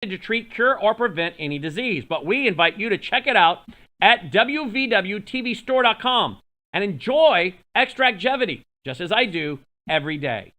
to treat, cure, or prevent any disease. But we invite you to check it out at wvwtvstore.com and enjoy Extractgevity, just as I do every day.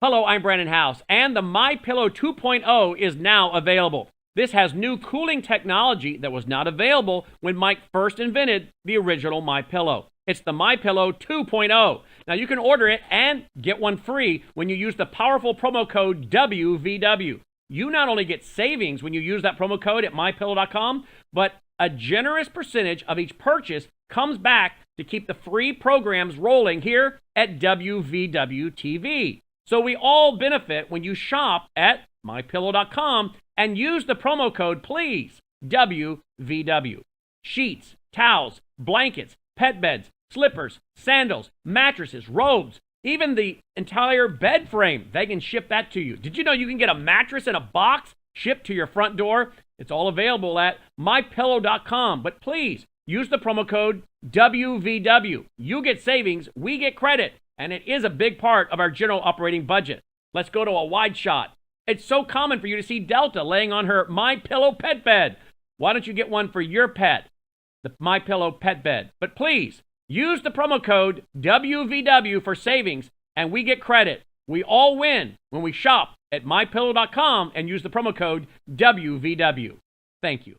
Hello, I'm Brandon House, and the MyPillow 2.0 is now available. This has new cooling technology that was not available when Mike first invented the original MyPillow. It's the MyPillow 2.0. Now, you can order it and get one free when you use the powerful promo code WVW. You not only get savings when you use that promo code at mypillow.com, but a generous percentage of each purchase comes back to keep the free programs rolling here at WVW TV. So we all benefit when you shop at mypillow.com and use the promo code, please, WVW. Sheets, towels, blankets, pet beds, slippers, sandals, mattresses, robes, even the entire bed frame. They can ship that to you. Did you know you can get a mattress in a box shipped to your front door? It's all available at mypillow.com. But please, use the promo code WVW. You get savings, we get credit. And it is a big part of our general operating budget. Let's go to a wide shot. It's so common for you to see Delta laying on her MyPillow pet bed. Why don't you get one for your pet, the MyPillow pet bed? But please, use the promo code WVW for savings, and we get credit. We all win when we shop at mypillow.com and use the promo code WVW. Thank you.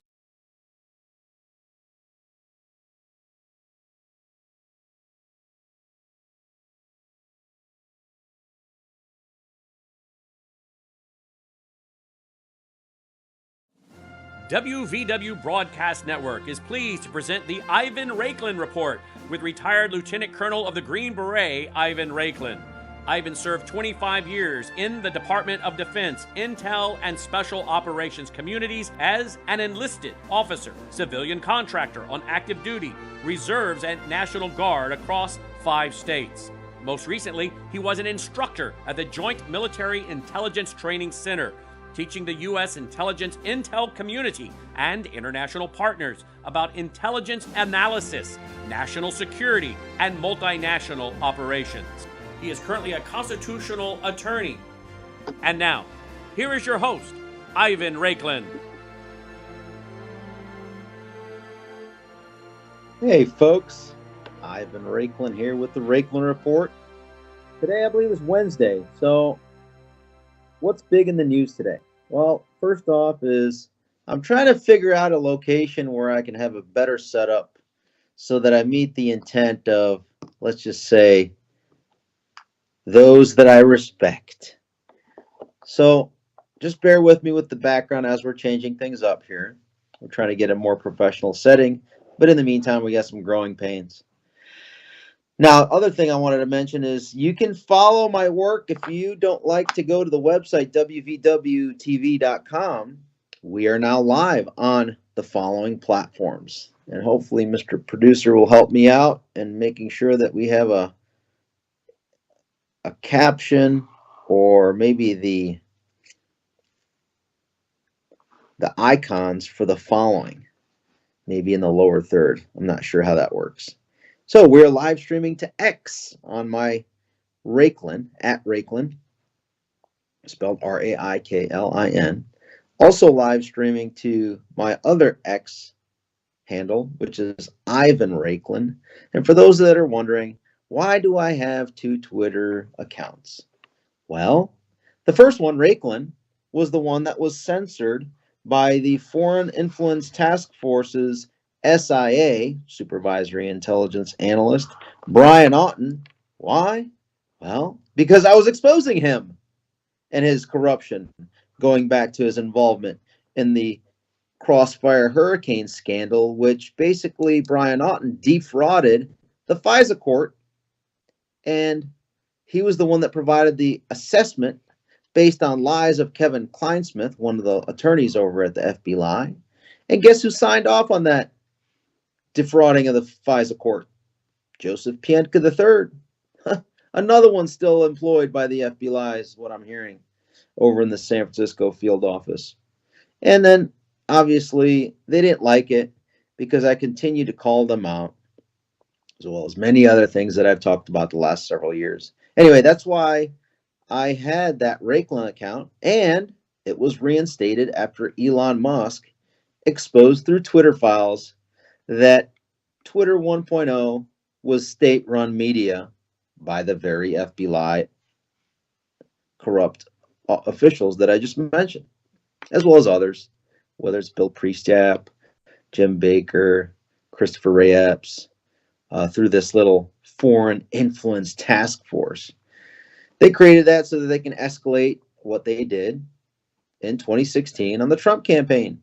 WVW Broadcast Network is pleased to present the Ivan Raiklin Report with retired Lieutenant Colonel of the Green Beret, Ivan Raiklin. Ivan served 25 years in the Department of Defense, Intel, and Special Operations communities as an enlisted officer, civilian contractor on active duty, reserves, and National Guard across 5 states. Most recently, he was an instructor at the Joint Military Intelligence Training Center, teaching the U.S. intelligence intel community and international partners about intelligence analysis, national security, and multinational operations. He is currently a constitutional attorney. And now, here is your host, Ivan Raiklin. Hey folks, Ivan Raiklin here with the Raiklin Report. Today I believe is Wednesday, so what's big in the news today? Well, first off is I'm trying to figure out a location where I can have a better setup so that I meet the intent of, let's just say, those that I respect. So just bear with me with the background as we're changing things up here. We're trying to get a more professional setting, but in the meantime, we got some growing pains. Now, other thing I wanted to mention is you can follow my work if you don't like to go to the website, wvwtv.com. We are now live on the following platforms. And hopefully Mr. Producer will help me out in making sure that we have a caption or maybe the icons for the following. Maybe in the lower third. I'm not sure how that works. So we're live streaming to X on my Raiklin, at Raiklin, spelled Raiklin. Also live streaming to my other X handle, which is Ivan Raiklin. And for those that are wondering, why do I have 2 Twitter accounts? Well, the first one, Raiklin, was the one that was censored by the Foreign Influence Task Force's SIA, Supervisory Intelligence Analyst, Brian Auten. Why? Well, because I was exposing him and his corruption, going back to his involvement in the Crossfire Hurricane scandal, which basically Brian Auten defrauded the FISA court, and he was the one that provided the assessment based on lies of Kevin Kleinsmith, one of the attorneys over at the FBI. And guess who signed off on that defrauding of the FISA court? Joseph Pientka III. Another one still employed by the FBI is what I'm hearing over in the San Francisco field office. And then, obviously, they didn't like it because I continued to call them out, as well as many other things that I've talked about the last several years. Anyway, that's why I had that Raiklin account, and it was reinstated after Elon Musk exposed through Twitter files that Twitter 1.0 was state-run media by the very FBI corrupt officials that I just mentioned, as well as others, whether it's Bill Priestap, Jim Baker, Christopher Ray Epps, through this little Foreign Influence Task Force. They created that so that they can escalate what they did in 2016 on the Trump campaign.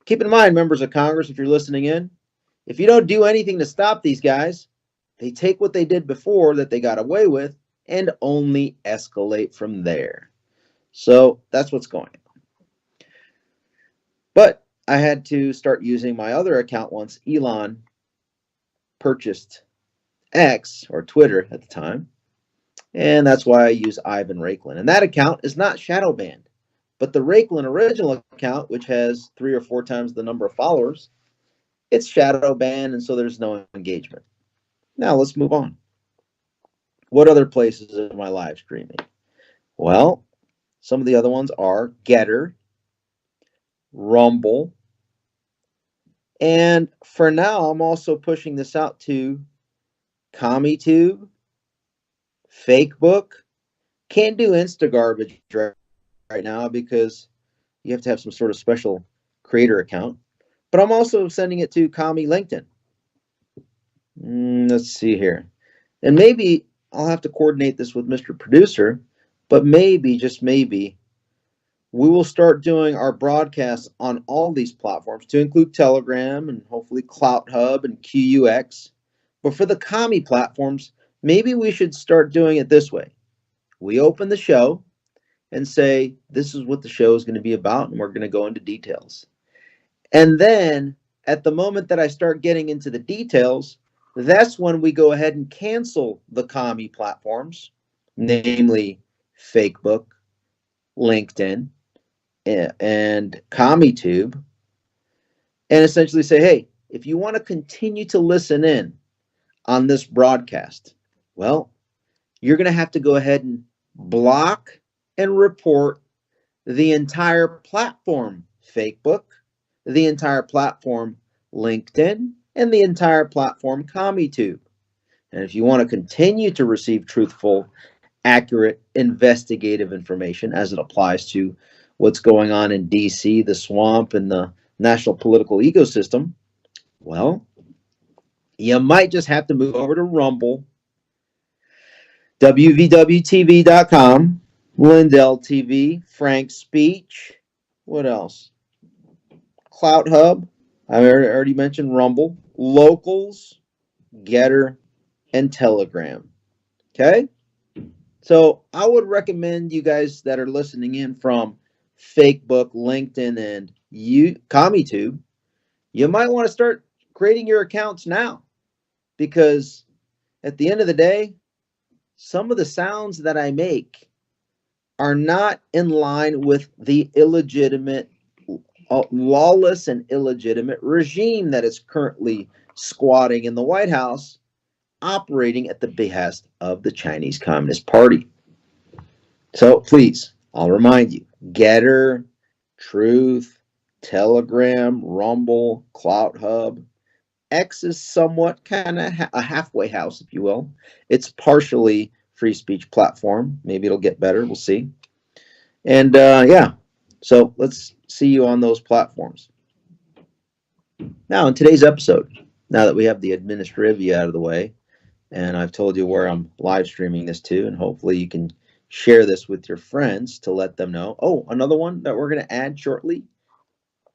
Keep in mind, members of Congress, if you're listening in, if you don't do anything to stop these guys, they take what they did before that they got away with and only escalate from there. So that's what's going on. But I had to start using my other account once Elon purchased X, or Twitter at the time. And that's why I use Ivan Raiklin. And that account is not shadow banned. But the Raiklin original account, which has 3 or 4 times the number of followers, it's shadow banned, and so there's no engagement. Now let's move on. What other places am I live streaming? Well, some of the other ones are Getter, Rumble, and for now I'm also pushing this out to CommieTube, Fakebook. Can't do Insta garbage right now because you have to have some sort of special creator account. But I'm also sending it to Commie LinkedIn. Let's see here. And maybe I'll have to coordinate this with Mr. Producer, but maybe, just maybe, we will start doing our broadcasts on all these platforms, to include Telegram and hopefully CloutHub and QUX. But for the Commie platforms, maybe we should start doing it this way. We open the show and say, this is what the show is going to be about, and we're going to go into details. And then at the moment that I start getting into the details, that's when we go ahead and cancel the Commie platforms, namely Fakebook, LinkedIn, and CommieTube, and essentially say, hey, if you want to continue to listen in on this broadcast, well, you're going to have to go ahead and block and report the entire platform Fakebook, the entire platform LinkedIn, and the entire platform CommieTube. And if you want to continue to receive truthful, accurate, investigative information as it applies to what's going on in DC, the swamp, and the national political ecosystem, well, you might just have to move over to Rumble, wvwtv.com, Lindell TV, Frank Speech, what else? CloutHub, I already mentioned Rumble, Locals, Getter, and Telegram. Okay? So I would recommend you guys that are listening in from Fakebook, LinkedIn, and CommieTube, you might want to start creating your accounts now, because at the end of the day, some of the sounds that I make are not in line with the illegitimate, lawless and illegitimate regime that is currently squatting in the White House, operating at the behest of the Chinese Communist Party. So please, I'll remind you, Getter, Truth, Telegram, Rumble, CloutHub. X is somewhat kind of a halfway house, if you will. It's partially free speech platform. Maybe it'll get better. We'll see. And yeah, So let's see you on those platforms. Now, in today's episode, now that we have the administrative out of the way, and I've told you where I'm live streaming this to, and hopefully you can share this with your friends to let them know. Oh, another one that we're going to add shortly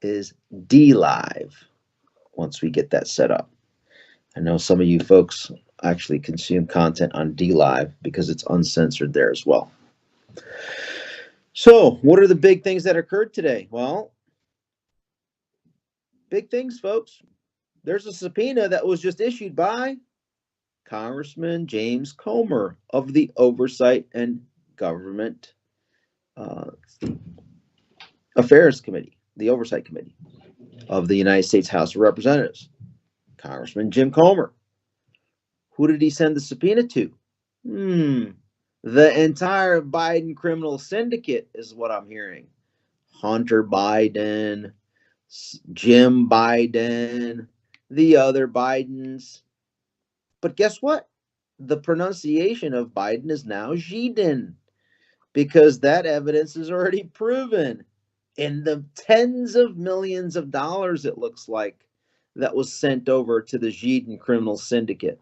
is DLive once we get that set up. I know some of you folks actually consume content on DLive because it's uncensored there as well. So, what are the big things that occurred today? Well, big things, folks. There's a subpoena that was just issued by Congressman James Comer of the Oversight and Government Affairs Committee, the Oversight Committee of the United States House of Representatives. Congressman Jim Comer. Who did he send the subpoena to? The entire Biden criminal syndicate is what I'm hearing. Hunter Biden, Jim Biden, the other Bidens. But guess what? The pronunciation of Biden is now Jiden, because that evidence is already proven in the tens of millions of dollars, it looks like, that was sent over to the Jiden criminal syndicate.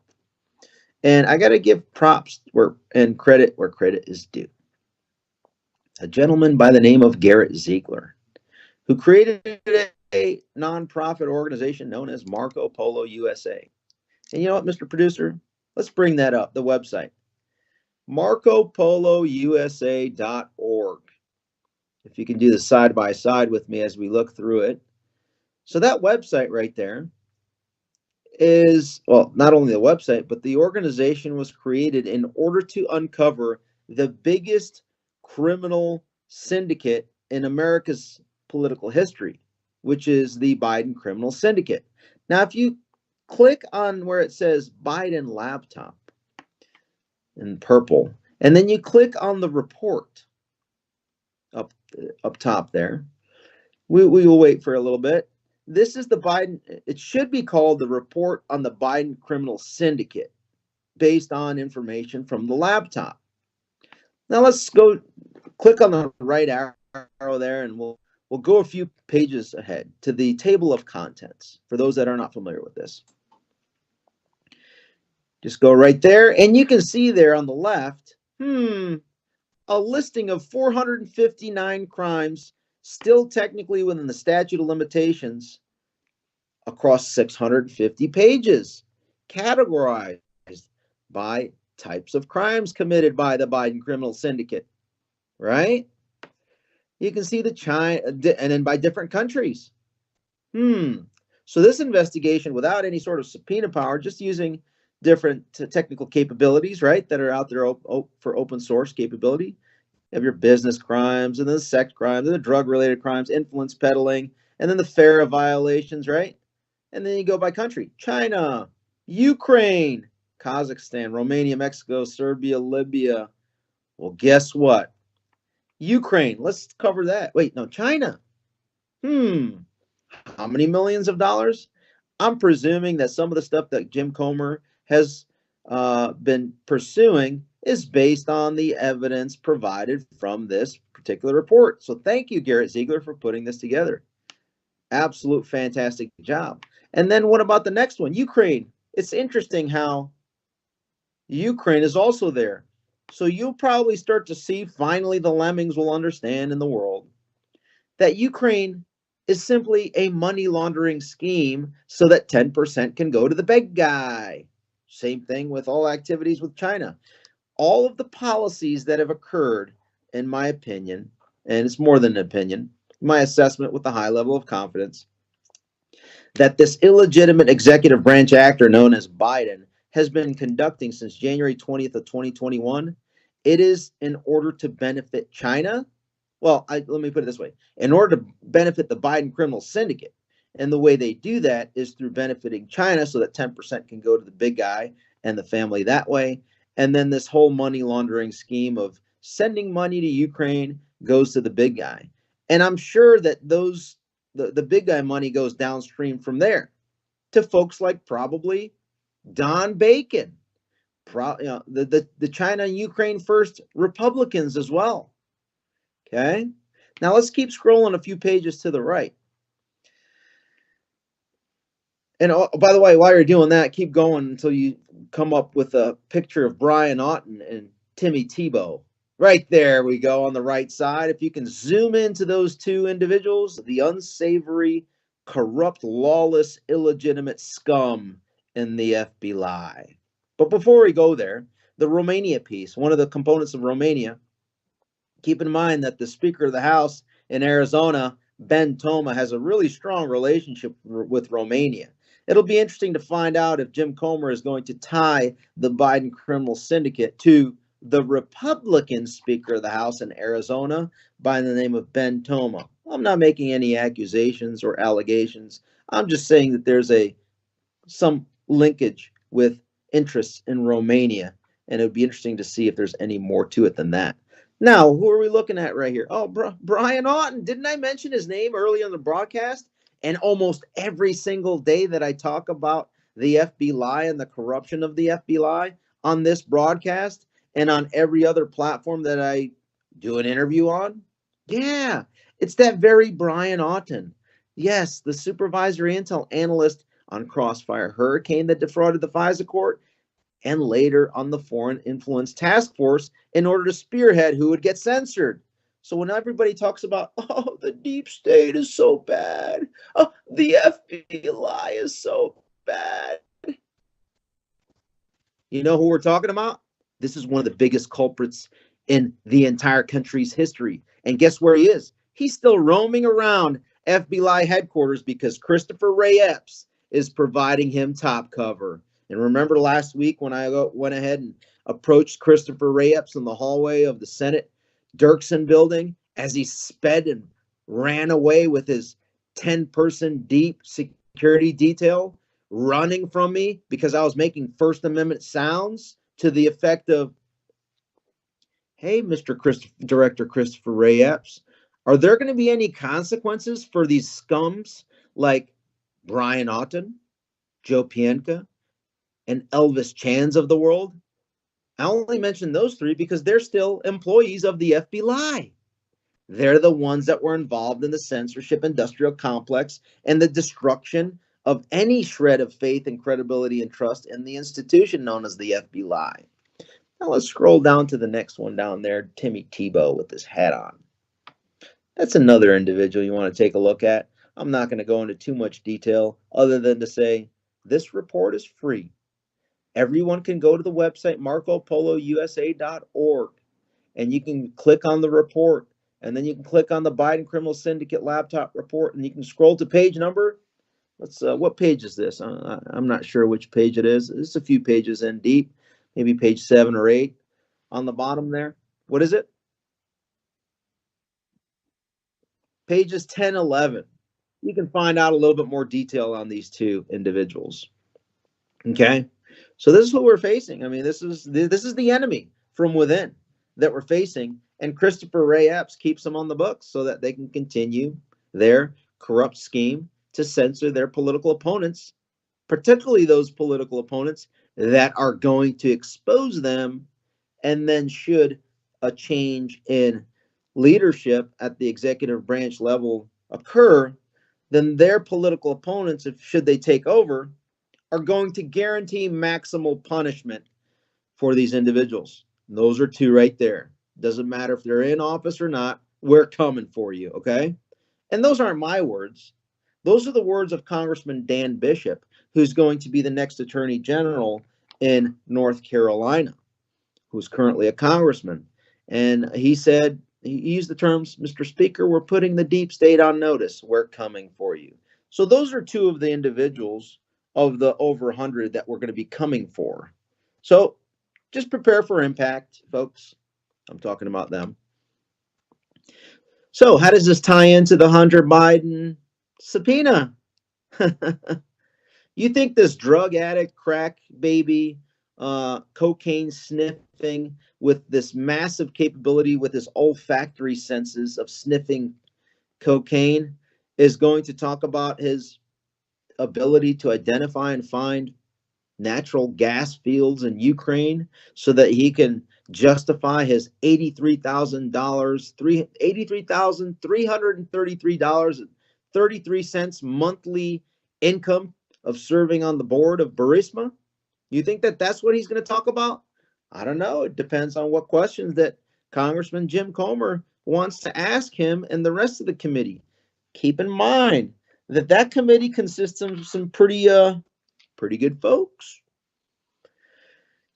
And I got to give props and credit where credit is due. A gentleman by the name of Garrett Ziegler, who created a nonprofit organization known as Marco Polo USA. And you know what, Mr. Producer? Let's bring that up, the website. MarcoPoloUSA.org. If you can do the side by side with me as we look through it. So that website right there is, well, not only the website, but the organization was created in order to uncover the biggest criminal syndicate in America's political history, which is the Biden criminal syndicate. Now, if you click on where it says Biden laptop in purple, and then you click on the report up top there, we will wait for a little bit. This is the Biden, it should be called the report on the Biden criminal syndicate based on information from the laptop. Now let's go click on the right arrow there, and we'll go a few pages ahead to the table of contents for those that are not familiar with this. Just go right there, and you can see there on the left, a listing of 459 crimes still technically within the statute of limitations across 650 pages, categorized by types of crimes committed by the Biden criminal syndicate, right? You can see the China, and then by different countries. So this investigation, without any sort of subpoena power, just using different technical capabilities, right, that are out there for open source capability. You have your business crimes, and then the sex crimes, and the drug-related crimes, influence peddling, and then the FARA violations, right? And then you go by country: China, Ukraine, Kazakhstan, Romania, Mexico, Serbia, Libya. Well, guess what? Ukraine, let's cover that. Wait, no, China. How many millions of dollars? I'm presuming that some of the stuff that Jim Comer has been pursuing is based on the evidence provided from this particular report. So thank you, Garrett Ziegler, for putting this together. Absolute fantastic job. And then what about the next one? Ukraine. It's interesting how Ukraine is also there. So you'll probably start to see, finally the lemmings will understand in the world, that Ukraine is simply a money laundering scheme so that 10% can go to the big guy. Same thing with all activities with China. All of the policies that have occurred, in my opinion, and it's more than an opinion, my assessment with a high level of confidence, that this illegitimate executive branch actor known as Biden has been conducting since January 20th of 2021, it is in order to benefit China. Well, let me put it this way. In order to benefit the Biden criminal syndicate. And the way they do that is through benefiting China so that 10% can go to the big guy and the family that way. And then this whole money laundering scheme of sending money to Ukraine goes to the big guy. And I'm sure that the big guy money goes downstream from there to folks like probably Don Bacon, the China and Ukraine First Republicans as well. Okay, Now let's keep scrolling a few pages to the right. And by the way, while you're doing that, keep going until you come up with a picture of Brian Otten and Timmy Tebow. Right there we go on the right side. If you can zoom into those two individuals, the unsavory, corrupt, lawless, illegitimate scum in the FBI. But before we go there, the Romania piece, one of the components of Romania, keep in mind that the Speaker of the House in Arizona, Ben Toma, has a really strong relationship with Romania. It'll be interesting to find out if Jim Comer is going to tie the Biden criminal syndicate to the Republican Speaker of the House in Arizona by the name of Ben Toma. I'm not making any accusations or allegations. I'm just saying that there's some linkage with interests in Romania, and it would be interesting to see if there's any more to it than that. Now, who are we looking at right here? Oh, Brian Otten. Didn't I mention his name early on the broadcast? And almost every single day that I talk about the FBI and the corruption of the FBI on this broadcast and on every other platform that I do an interview on, yeah, it's that very Brian Otten. Yes, the supervisory intel analyst on Crossfire Hurricane that defrauded the FISA court, and later on the Foreign Influence Task Force in order to spearhead who would get censored. So when everybody talks about, oh, the deep state is so bad, oh, the FBI is so bad, you know who we're talking about? This is one of the biggest culprits in the entire country's history. And guess where he is? He's still roaming around FBI headquarters because Christopher Ray Epps is providing him top cover. And remember last week when I went ahead and approached Christopher Ray Epps in the hallway of the Senate Dirksen building as he sped and ran away with his 10-person deep security detail, running from me because I was making First Amendment sounds to the effect of, hey, Mr. Director Christopher Ray Epps, are there going to be any consequences for these scums like Brian Otten, Joe Pienka, and Elvis Chans of the world? I only mention those three because they're still employees of the FBI. They're the ones that were involved in the censorship industrial complex and the destruction of any shred of faith and credibility and trust in the institution known as the FBI. Now let's scroll down to the next one down there, Timmy Tebow with his hat on. That's another individual you want to take a look at. I'm not going to go into too much detail other than to say this report is free. Everyone can go to the website marcopolousa.org and you can click on the report, and then you can click on the Biden Criminal Syndicate laptop report, and you can scroll to page number. What page is this? I'm not sure which page it is. It's a few pages in deep, maybe page 7 or 8 on the bottom there. What is it? Pages 10, 11. You can find out a little bit more detail on these two individuals. Okay, so this is what we're facing. I mean, this is the enemy from within that we're facing, and Christopher Ray Epps keeps them on the books so that they can continue their corrupt scheme to censor their political opponents, particularly those political opponents that are going to expose them. And then should a change in leadership at the executive branch level occur, then their political opponents, should they take over, are going to guarantee maximal punishment for these individuals. And those are two right there. Doesn't matter if they're in office or not, we're coming for you, okay? And those aren't my words. Those are the words of Congressman Dan Bishop, who's going to be the next Attorney General in North Carolina, who's currently a congressman. And he said, he used the terms, Mr. Speaker, we're putting the deep state on notice. We're coming for you. So those are two of the individuals of the over 100 that we're going to be coming for. So just prepare for impact, folks. I'm talking about them. So how does this tie into the Hunter Biden subpoena? You think this drug addict, crack baby, cocaine sniffing with this massive capability with his olfactory senses of sniffing cocaine is going to talk about his ability to identify and find natural gas fields in Ukraine so that he can justify his $83,333.33 monthly income of serving on the board of Burisma? You think that that's what he's going to talk about? I don't know. It depends on what questions that Congressman Jim Comer wants to ask him and the rest of the committee. Keep in mind that that committee consists of some pretty good folks.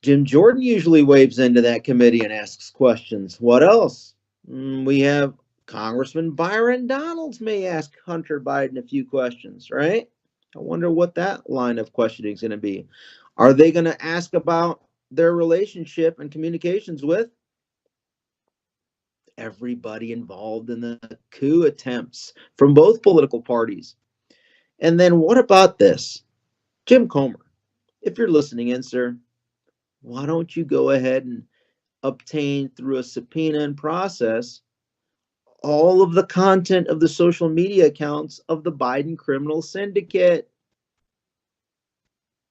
Jim Jordan usually waves into that committee and asks questions. What else? We have Congressman Byron Donalds may ask Hunter Biden a few questions, right? I wonder what that line of questioning is going to be. Are they going to ask about their relationship and communications with everybody involved in the coup attempts from both political parties? And then what about this? Jim Comer, if you're listening in, sir, why don't you go ahead and obtain through a subpoena and process all of the content of the social media accounts of the Biden criminal syndicate,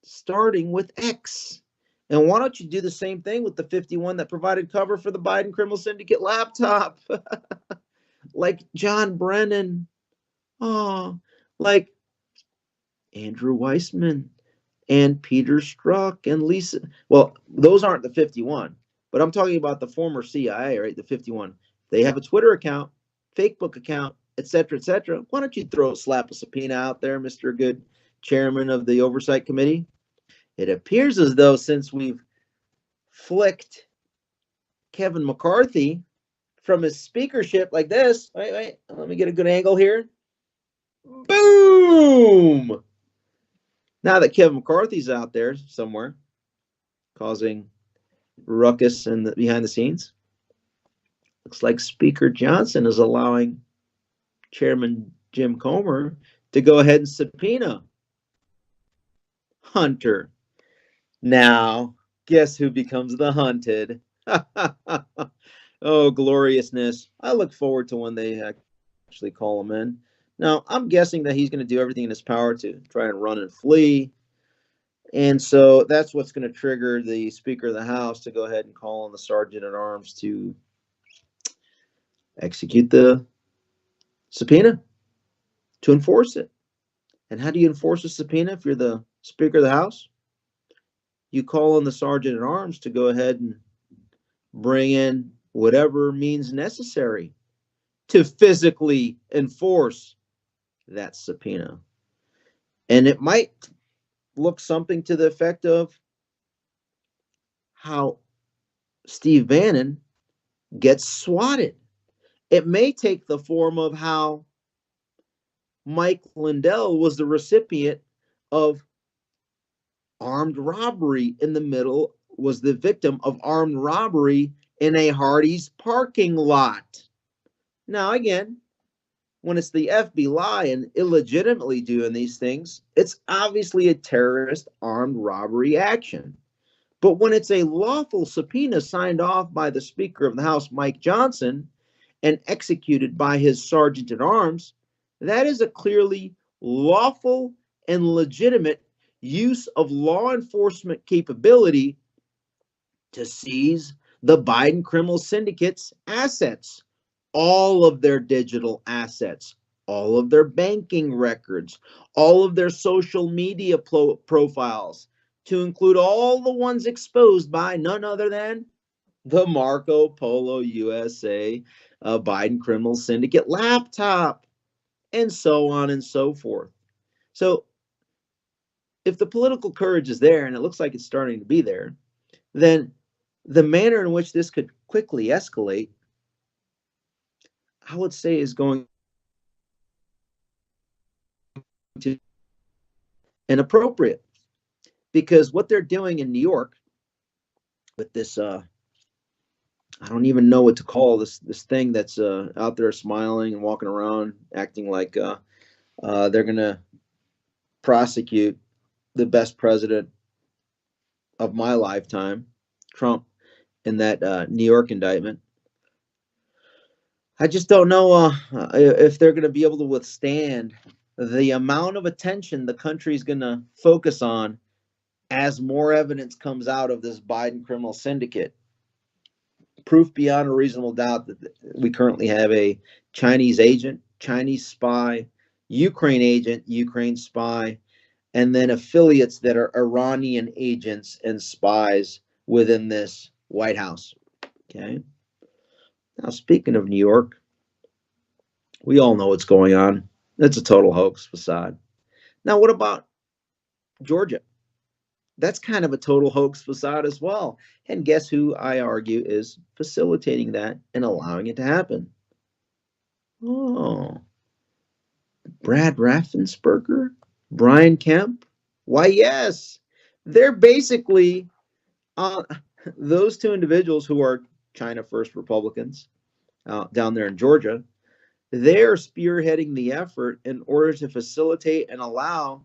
starting with X? And why don't you do the same thing with the 51 that provided cover for the Biden criminal syndicate laptop? Like John Brennan, like Andrew Weissman and Peter Strzok and Lisa. Well, those aren't the 51, but I'm talking about the former CIA, right? The 51. They have a Twitter account, Facebook account, etc., etc. Why don't you slap a subpoena out there, Mr. Good Chairman of the Oversight Committee? It appears as though since we've flicked Kevin McCarthy from his speakership like this, wait, let me get a good angle here. Boom! Now that Kevin McCarthy's out there somewhere causing ruckus behind the scenes, looks like Speaker Johnson is allowing Chairman Jim Comer to go ahead and subpoena Hunter. Now, guess who becomes the hunted? Oh, gloriousness. I look forward to when they actually call him in. Now, I'm guessing that he's going to do everything in his power to try and run and flee. And so that's what's going to trigger the Speaker of the House to go ahead and call on the Sergeant at Arms to execute the subpoena, to enforce it. And how do you enforce a subpoena if you're the Speaker of the House? You call on the Sergeant at Arms to go ahead and bring in whatever means necessary to physically enforce that subpoena. And it might look something to the effect of how Steve Bannon gets swatted. It may take the form of how Mike Lindell was the recipient of armed robbery was the victim of armed robbery in a Hardee's parking lot. Now, again, when it's the FBI and illegitimately doing these things, it's obviously a terrorist armed robbery action. But when it's a lawful subpoena signed off by the Speaker of the House, Mike Johnson, and executed by his Sergeant at Arms, that is a clearly lawful and legitimate use of law enforcement capability to seize the Biden criminal syndicate's assets, all of their digital assets, all of their banking records, all of their social media profiles, to include all the ones exposed by none other than the Marco Polo USA Biden criminal syndicate laptop, and so on and so forth. So if the political courage is there, and it looks like it's starting to be there, then the manner in which this could quickly escalate, I would say, is going to be inappropriate. Because what they're doing in New York with this, I don't even know what to call this thing that's out there smiling and walking around, acting like they're going to prosecute the best president of my lifetime, Trump, in that New York indictment. I just don't know if they're going to be able to withstand the amount of attention the country's going to focus on as more evidence comes out of this Biden criminal syndicate. proof beyond a reasonable doubt that we currently have a Chinese agent, Chinese spy, Ukraine agent, Ukraine spy, and then affiliates that are Iranian agents and spies within this White House. Okay. Now, speaking of New York, we all know what's going on. It's a total hoax facade. Now, what about Georgia? That's kind of a total hoax facade as well. And guess who I argue is facilitating that and allowing it to happen? Oh, Brad Raffensperger? Brian Kemp? Why, yes. They're basically those two individuals who are China First Republicans down there in Georgia. They're spearheading the effort in order to facilitate and allow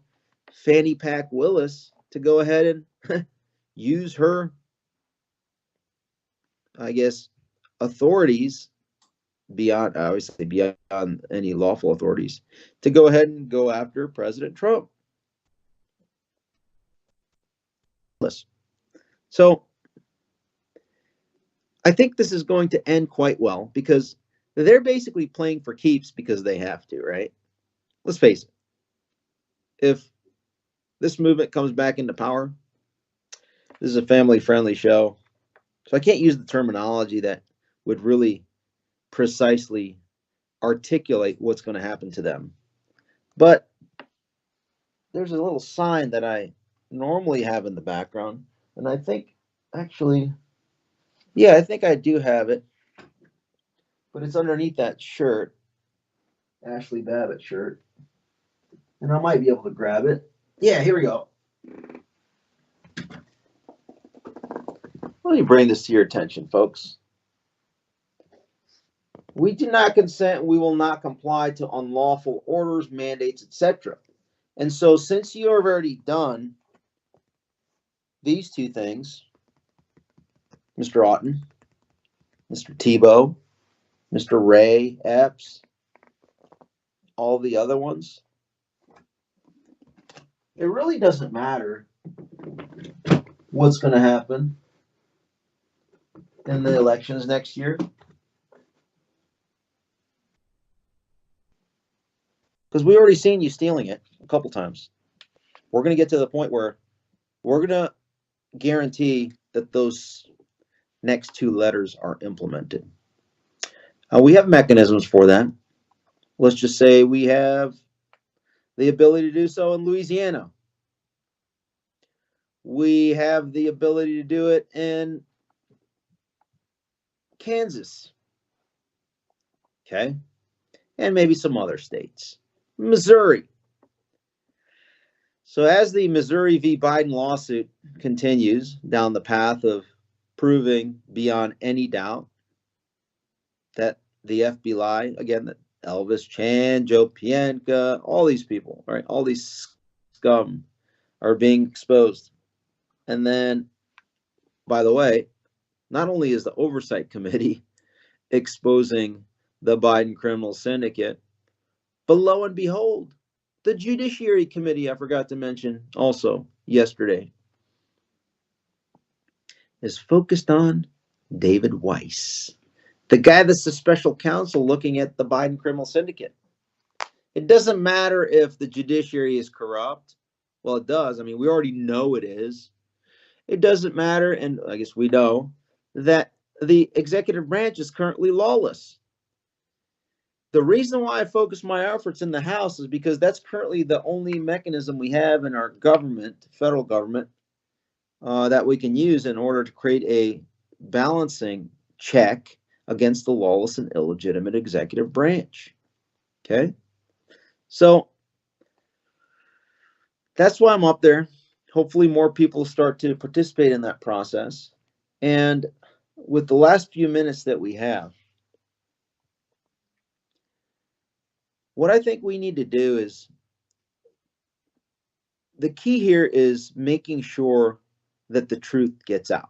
Fannie Pack Willis to go ahead and use her, I guess, authorities beyond, obviously, beyond any lawful authorities to go ahead and go after President Trump. So I think this is going to end quite well because they're basically playing for keeps because they have to, right? Let's face it. If this movement comes back into power, this is a family-friendly show, so I can't use the terminology that would really precisely articulate what's going to happen to them. But there's a little sign that I normally have in the background, and I think actually, yeah, I think I do have it, but it's underneath that shirt, Ashley Babbitt shirt, and I might be able to grab it. Yeah, here we go. Let me bring this to your attention, folks. We do not consent, we will not comply to unlawful orders, mandates, etc. And so, since you have already done these two things, Mr. Otten, Mr. Tebow, Mr. Ray Epps, all the other ones, it really doesn't matter what's going to happen in the elections next year. Because we already seen you stealing it a couple times. We're going to get to the point where we're going to guarantee that those next two letters are implemented. We have mechanisms for that. Let's just say we have the ability to do so in Louisiana. We have the ability to do it in Kansas. Okay. And maybe some other states. Missouri. So as the Missouri v. Biden lawsuit continues down the path of proving beyond any doubt that the FBI, again, that Elvis Chan, Joe Pienka, all these people, right, all these scum are being exposed. And then, by the way, not only is the Oversight Committee exposing the Biden criminal syndicate, but lo and behold, the Judiciary Committee, I forgot to mention also yesterday, is focused on David Weiss, the guy that's the special counsel looking at the Biden criminal syndicate. It doesn't matter if the judiciary is corrupt. Well, it does. I mean, we already know it is. It doesn't matter, and I guess we know, that the executive branch is currently lawless. The reason why I focus my efforts in the House is because that's currently the only mechanism we have in our government, federal government, that we can use in order to create a balancing check against the lawless and illegitimate executive branch. Okay? So that's why I'm up there. Hopefully more people start to participate in that process. And with the last few minutes that we have, what I think we need to do is, the key here is making sure that the truth gets out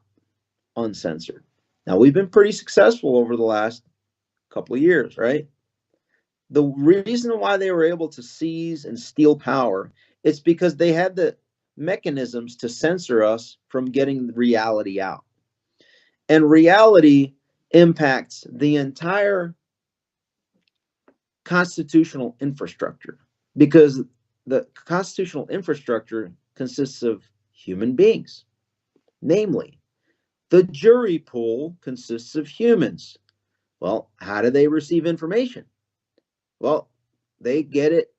uncensored. Now, we've been pretty successful over the last couple of years, right? The reason why they were able to seize and steal power, it's because they had the mechanisms to censor us from getting reality out. And reality impacts the entire constitutional infrastructure, because the constitutional infrastructure consists of human beings. Namely, the jury pool consists of humans. Well, how do they receive information? Well, they get it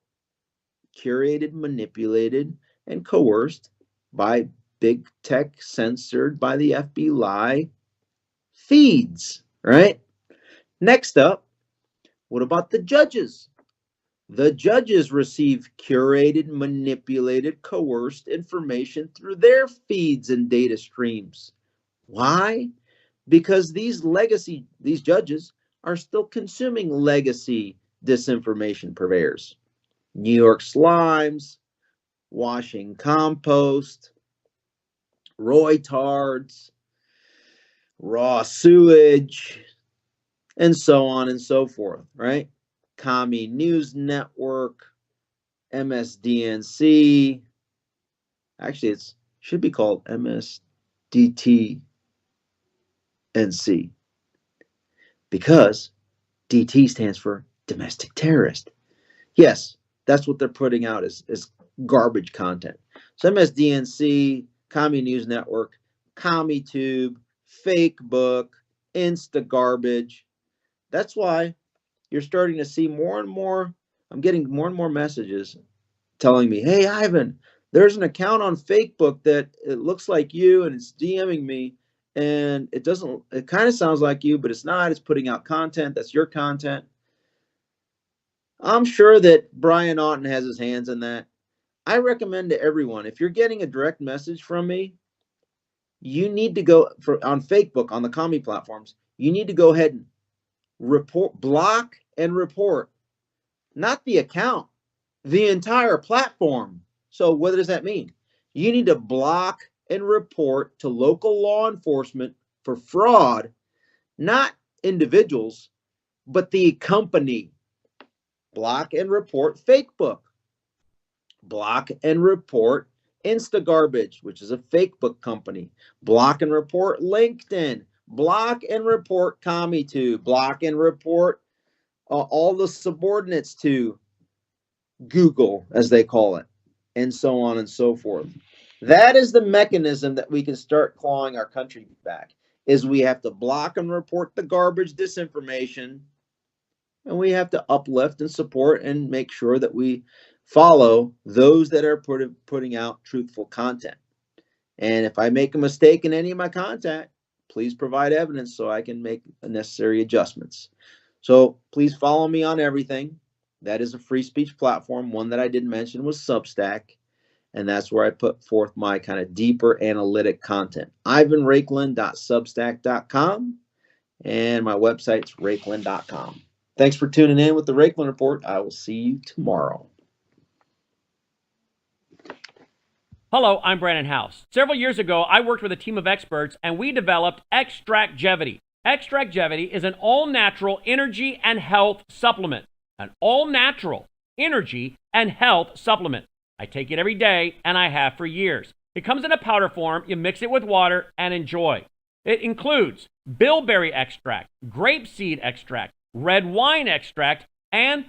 curated, manipulated, and coerced by big tech, censored by the FBI feeds, right? Next up, what about the judges? The judges receive curated, manipulated, coerced information through their feeds and data streams. Why? Because these judges are still consuming legacy disinformation purveyors. New York Slimes, Washing Compost, Roytards, Raw Sewage, and so on and so forth, right? Commie News Network, MSDNC. Actually, it should be called MSDTNC because DT stands for domestic terrorist. Yes, that's what they're putting out is garbage content. So MSDNC, Commie News Network, CommieTube, Fake Book, Insta Garbage. That's why you're starting to see more and more. I'm getting more and more messages telling me, hey, Ivan, there's an account on Facebook that it looks like you and it's DMing me and it kind of sounds like you, but it's not. It's putting out content that's your content. I'm sure that Brian Auten has his hands in that. I recommend to everyone, if you're getting a direct message from me, you need to go on Facebook, on the commie platforms, you need to go ahead and block and report, not the account, the entire platform. So what does that mean? You need to block and report to local law enforcement for fraud, not individuals, but the company. Block and report Facebook. Block and report Instagarbage, which is a Facebook company. Block and report LinkedIn. Block and report CommieTube. Block and report all the subordinates to Google, as they call it, and so on and so forth. That is the mechanism that we can start clawing our country back, is we have to block and report the garbage disinformation, and we have to uplift and support and make sure that we follow those that are putting out truthful content. And if I make a mistake in any of my content, please provide evidence so I can make the necessary adjustments. So please follow me on everything. That is a free speech platform. One that I didn't mention was Substack, and that's where I put forth my kind of deeper analytic content. IvanRaiklin.substack.com, and my website's Raiklin.com. Thanks for tuning in with the Raiklin Report. I will see you tomorrow. Hello, I'm Brandon House. Several years ago, I worked with a team of experts and we developed Extractgevity. Extractgevity is an all-natural energy and health supplement. An all-natural energy and health supplement. I take it every day and I have for years. It comes in a powder form. You mix it with water and enjoy. It includes bilberry extract, grapeseed extract, red wine extract, and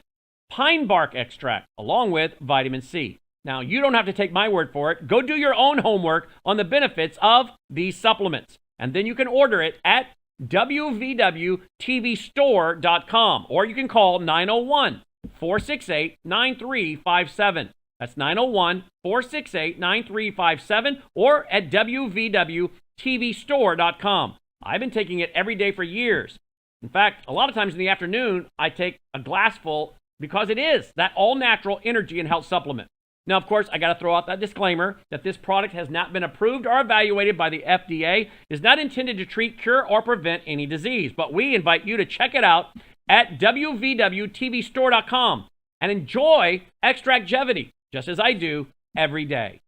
pine bark extract, along with vitamin C. Now, you don't have to take my word for it. Go do your own homework on the benefits of these supplements. And then you can order it at www.tvstore.com, or you can call 901-468-9357. That's 901-468-9357, or at www.tvstore.com. I've been taking it every day for years. In fact, a lot of times in the afternoon, I take a glassful because it is that all-natural energy and health supplement. Now, of course, I got to throw out that disclaimer that this product has not been approved or evaluated by the FDA, is not intended to treat, cure, or prevent any disease. But we invite you to check it out at www.tvstore.com and enjoy Extractgevity, just as I do every day.